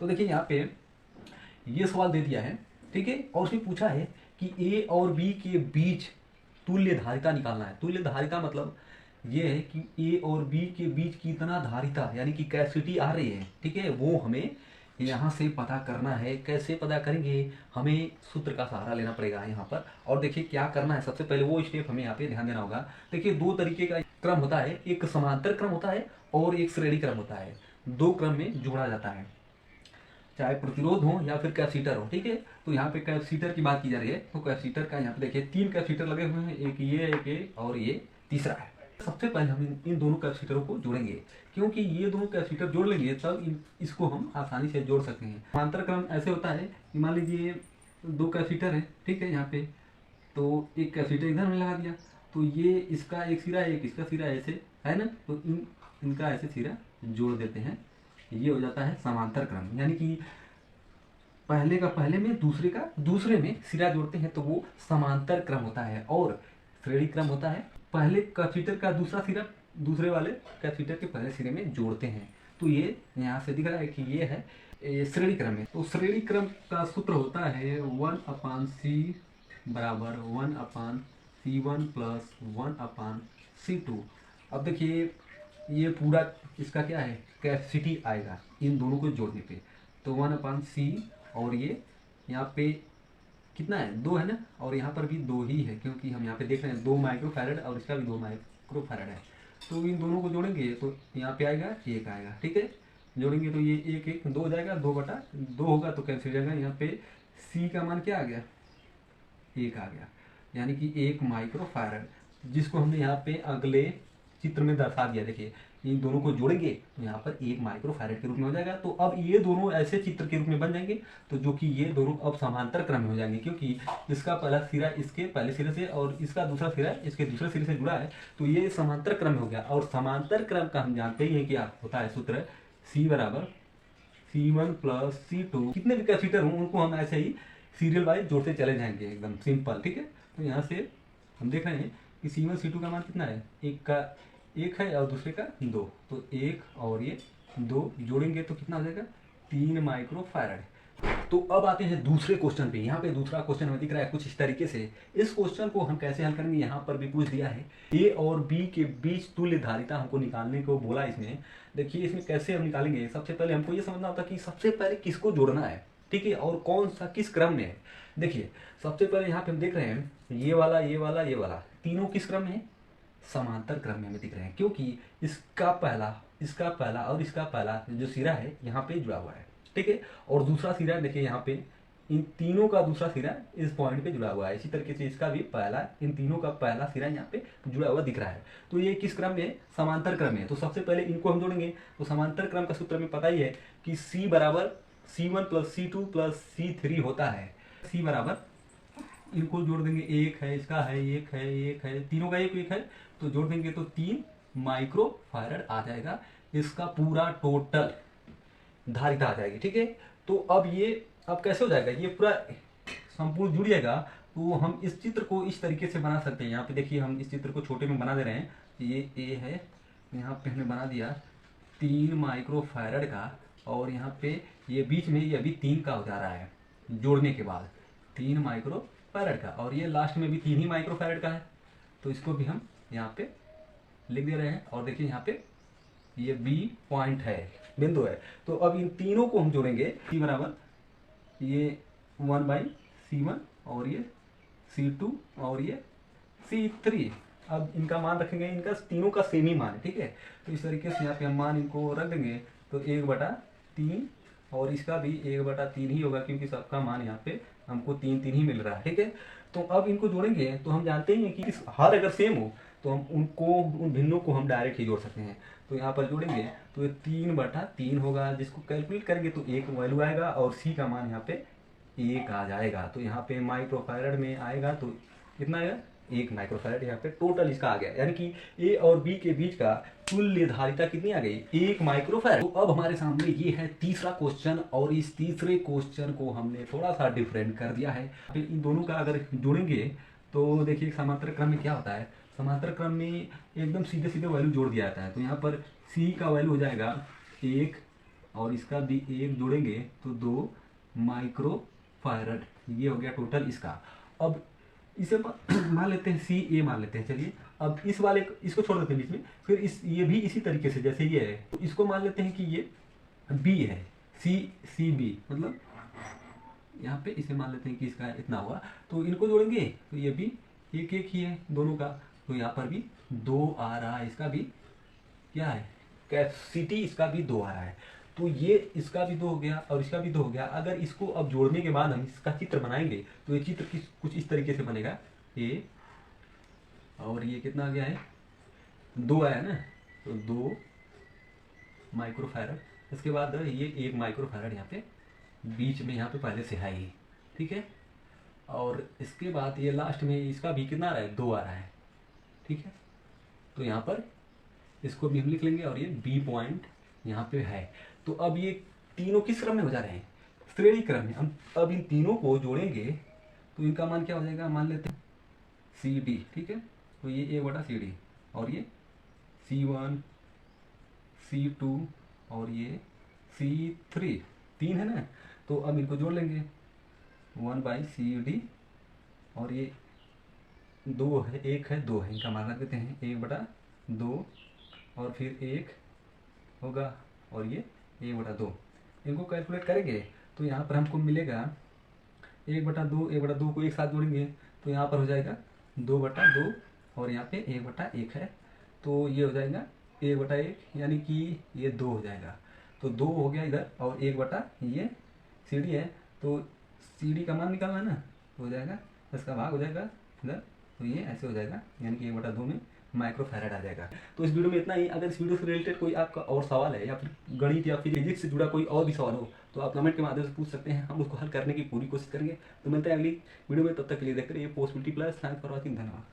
तो देखिए यहाँ पे ये सवाल दे दिया है, ठीक है, और उसमें पूछा है कि ए और बी के बीच तुल्य धारिता निकालना है। तुल्य धारिता मतलब ये है कि ए और बी के बीच कितना धारिता यानी कि कैपेसिटी आ रही है, ठीक है, वो हमें यहाँ से पता करना है। कैसे पता करेंगे, हमें सूत्र का सहारा लेना पड़ेगा यहाँ पर। और देखिए क्या करना है, सबसे पहले वो स्टेप हमें यहाँ पे ध्यान देना होगा। देखिए दो तरीके का क्रम होता है, एक समांतर क्रम होता है और एक श्रेणी क्रम होता है। दो क्रम में जोड़ा जाता है, चाहे प्रतिरोध हो या फिर कैपेसिटर हो, ठीक है। तो यहाँ पे कैपेसिटर की बात की जा रही है, तो कैपेसिटर का यहाँ पे देखिए 3 कैपेसिटर लगे हुए हैं, एक ये और ये तीसरा है। सबसे पहले हम इन दोनों कैपेसिटरों को जोड़ेंगे, क्योंकि ये दोनों कैपेसिटर जोड़ लेंगे तब इसको हम आसानी से जोड़ सकते हैं। समांतर क्रम ऐसे होता है कि मान लीजिए 2 कैपेसिटर है, ठीक है, यहाँ पे तो एक कैपेसिटर इधर में लगा दिया, तो ये इसका एक सिरा है, एक इसका सिरा ऐसे है ना, तो इनका ऐसे सिरा जोड़ देते हैं। ये हो जाता है समांतर क्रम, यानी कि पहले का पहले में दूसरे का दूसरे में सिरा जोड़ते हैं तो वो समांतर क्रम होता है। और श्रेणी क्रम होता है, पहले कैपेसिटर का दूसरा सिरा दूसरे वाले कैपेसिटर के पहले सिरे में जोड़ते हैं। तो ये यहाँ से दिख रहा है कि ये है श्रेणी क्रम है। तो श्रेणी क्रम का सूत्र होता है 1/c बराबर 1/c1 प्लस 1/c2। अब देखिए ये पूरा इसका क्या है, कैपेसिटी आएगा इन दोनों को जोड़ने पे, तो 1/c और ये यहाँ पे कितना है, 2 है ना, और यहाँ पर भी 2 ही है, क्योंकि हम यहाँ पे देख रहे हैं 2 माइक्रोफैरड और इसका भी 2 माइक्रोफैरड है। तो इन दोनों को जोड़ेंगे तो यहाँ पे आएगा 1 आएगा, ठीक है। जोड़ेंगे तो ये 1 2 हो जाएगा, 2/2 होगा तो कैंसिल हो जाएगा। यहाँ पे c का मान क्या आ गया, 1 आ गया, यानी कि 1 माइक्रोफैरड, जिसको हमने यहाँ पे अगले चित्र में दर्शा दिया। देखिए इन दोनों को जोड़ेंगे तो यहाँ पर 1 माइक्रोफैरड के रूप में हो जाएगा। तो अब ये दोनों ऐसे चित्र के रूप में बन जाएंगे, तो जो कि ये दोनों अब समांतर क्रम में हो जाएंगे, क्योंकि इसका पहला सिरा इसके पहले सिरे से और इसका दूसरा सिरा इसके दूसरे सिरे से जुड़ा है, तो ये समांतर क्रम हो गया। और समांतर क्रम का हम जानते ही हैं क्या होता है सूत्र, C बराबर C1 प्लस C2। कितने भी कैपेसिटर हों उनको हम ऐसे ही सीरियल वाइज जोड़ते चले जाएंगे, एकदम सिंपल, ठीक है। तो यहाँ से हम देख रहे हैं कि C1 C2 का मान कितना है, एक का 1 है और दूसरे का 2, तो 1 और ये 2 जोड़ेंगे तो कितना हो जाएगा, 3 माइक्रोफैरड। तो अब आते हैं दूसरे क्वेश्चन पे। यहाँ पे दूसरा क्वेश्चन हमें दिख रहा है कुछ इस तरीके से। इस क्वेश्चन को हम कैसे हल करेंगे, यहाँ पर भी पूछ दिया है ए और बी के बीच तुल्य धारिता हमको निकालने को बोला इसमें। देखिए इसमें कैसे हम निकालेंगे, सबसे पहले हमको ये समझना होता है कि सबसे पहले किसको जोड़ना है, ठीक है, और कौन सा किस क्रम में है। देखिए सबसे पहले यहाँ पे हम देख रहे हैं ये वाला ये वाला ये वाला तीनों किस क्रम में है, समांतर क्रम में हमें दिख रहे हैं, क्योंकि इसका पहला और इसका पहला जो सिरा है यहाँ पे जुड़ा हुआ है, ठीक है। और दूसरा सिरा देखिए यहाँ पे इन तीनों का दूसरा सिरा इस पॉइंट पे जुड़ा हुआ है। इसी तरीके से इसका भी पहला, इन तीनों का पहला सिरा यहाँ पे जुड़ा हुआ दिख रहा है। तो ये किस क्रम में, समांतर क्रम में। तो सबसे पहले इनको हम जोड़ेंगे। तो समांतर क्रम का सूत्र हमें पता ही है कि C बराबर C1 plus C2 plus C3 होता है। C बराबर इनको जोड़ देंगे, 1 है, इसका है 1 है, 1 है, तीनों का 1 है, तो जोड़ देंगे तो 3 माइक्रोफैरड आ जाएगा। इसका पूरा टोटल धारिता आ जाएगी, ठीक है। तो अब ये अब कैसे हो जाएगा, ये पूरा संपूर्ण जुड़ जाएगा। तो हम इस चित्र को इस तरीके से बना सकते हैं। यहाँ पे देखिए हम इस चित्र को छोटे में बना दे रहे हैं, ये ए है, यहाँ पे हमने बना दिया 3 माइक्रोफैरड का, और यहाँ पे ये बीच में ये अभी 3 का हो जा रहा है जोड़ने के बाद, 3 माइक्रोफैरड का, और ये लास्ट में भी 3 ही माइक्रोफैरड का है। तो इसको भी हम यहाँ पे लिख दे रहे हैं। और देखिए यहाँ पे ये बी पॉइंट है, बिंदु है। तो अब इन तीनों को हम जोड़ेंगे, C बराबर ये 1/C1 और ये C2 और ये C3। अब इनका मान रखेंगे, इनका तीनों का सेम ही मान है, ठीक है। तो इस तरीके से यहाँ पे हम मान इनको रख देंगे, तो 1/3 और इसका भी 1/3 ही होगा, क्योंकि सबका मान यहाँ पे हमको 3 ही मिल रहा है, ठीक है। तो अब इनको जोड़ेंगे तो हम जानते ही हैं कि हर अगर सेम हो तो हम उन भिन्नों को हम डायरेक्ट ही जोड़ सकते हैं। तो यहाँ पर जोड़ेंगे तो ये 3/3 होगा, जिसको कैलकुलेट करेंगे तो 1 वैल्यू आएगा, और C का मान यहाँ पे 1 आ जाएगा। तो यहाँ पे माइक्रोफैरड में आएगा तो कितना आएगा, 1 माइक्रोफैरड यहाँ पे टोटल इसका आ गया। यानी कि A और B के बीच का तुल्य धारिता कितनी आ गई, 1 माइक्रोफैरड। तो अब हमारे सामने ये है तीसरा क्वेश्चन, और इस तीसरे क्वेश्चन को हमने थोड़ा सा डिफरेंट कर दिया है। इन दोनों का अगर जोड़ेंगे तो देखिए समांतर क्रम में क्या होता है, समांतर क्रम में एकदम सीधे सीधे वैल्यू जोड़ दिया जाता है। तो यहाँ पर C का वैल्यू हो जाएगा 1 और इसका भी एक जोड़ेंगे तो 2 माइक्रो फैरड, ये हो गया टोटल इसका। अब इसे मान लेते हैं सी ए मान लेते हैं। चलिए अब इस वाले इसको छोड़ देते हैं बीच में, फिर इस ये भी इसी तरीके से जैसे ये है, तो इसको मान लेते हैं कि ये बी है, सी बी, मतलब यहाँ पे इसे मान लेते हैं कि इसका इतना हुआ, तो इनको जोड़ेंगे तो ये भी एक एक ही है दोनों का, तो यहाँ पर भी 2 आ रहा है, इसका भी क्या है कैपेसिटी, इसका भी 2 आ रहा है। तो ये इसका भी 2 हो गया और इसका भी 2 हो गया। अगर इसको अब जोड़ने के बाद हम इसका चित्र बनाएंगे तो ये चित्र कुछ इस तरीके से बनेगा, ये और ये कितना आ गया है 2 आया ना, तो 2 माइक्रोफैरड। इसके बाद ये 1 माइक्रोफैरड यहाँ पे बीच में, यहाँ पे पहले से है ही, ठीक है। और इसके बाद ये लास्ट में इसका भी कितना आ रहा है 2 आ रहा है, ठीक है। तो यहाँ पर इसको भी हम लिख लेंगे और ये बी पॉइंट यहाँ पे है। तो अब ये तीनों किस क्रम में हो जा रहे हैं, श्रेणी क्रम में। हम अब इन तीनों को जोड़ेंगे तो इनका मान क्या हो जाएगा, मान लेते हैं सी डी, ठीक है। तो ये ए बटा सी डी और ये C1 C2 और ये C3, 3 है ना। तो अब इनको जोड़ लेंगे 1/CD और ये 2 है, 1 है 2 है, इनका मान रख देते हैं 1/2 और फिर 1 होगा और ये 1/2। इनको कैलकुलेट करेंगे तो यहाँ पर हमको मिलेगा 1/2, 1/2 को एक साथ जोड़ेंगे तो यहाँ पर हो जाएगा 2/2 और यहाँ पे 1/1 है, तो ये हो जाएगा 1/1, यानी कि ये 2 हो जाएगा। तो 2 हो गया इधर और 1 ये CD है, तो CD का मान निकालना है ना, तो हो जाएगा इसका भाग हो जाएगा इधर, तो ये ऐसे हो जाएगा, यानी कि 1/2 में माइक्रोफैरड आ जाएगा। तो इस वीडियो में इतना ही। अगर इस वीडियो से रिलेटेड कोई आपका और सवाल है या फिर गणित या फिर फिजिक्स से जुड़ा कोई और भी सवाल हो तो आप कमेंट के माध्यम से पूछ सकते हैं, हम उसको हल करने की पूरी कोशिश करेंगे। तो मिलते हैं अगली वीडियो में, तब तक के लिए देखते रहिए possibility plus. Thanks for watching, धन्यवाद।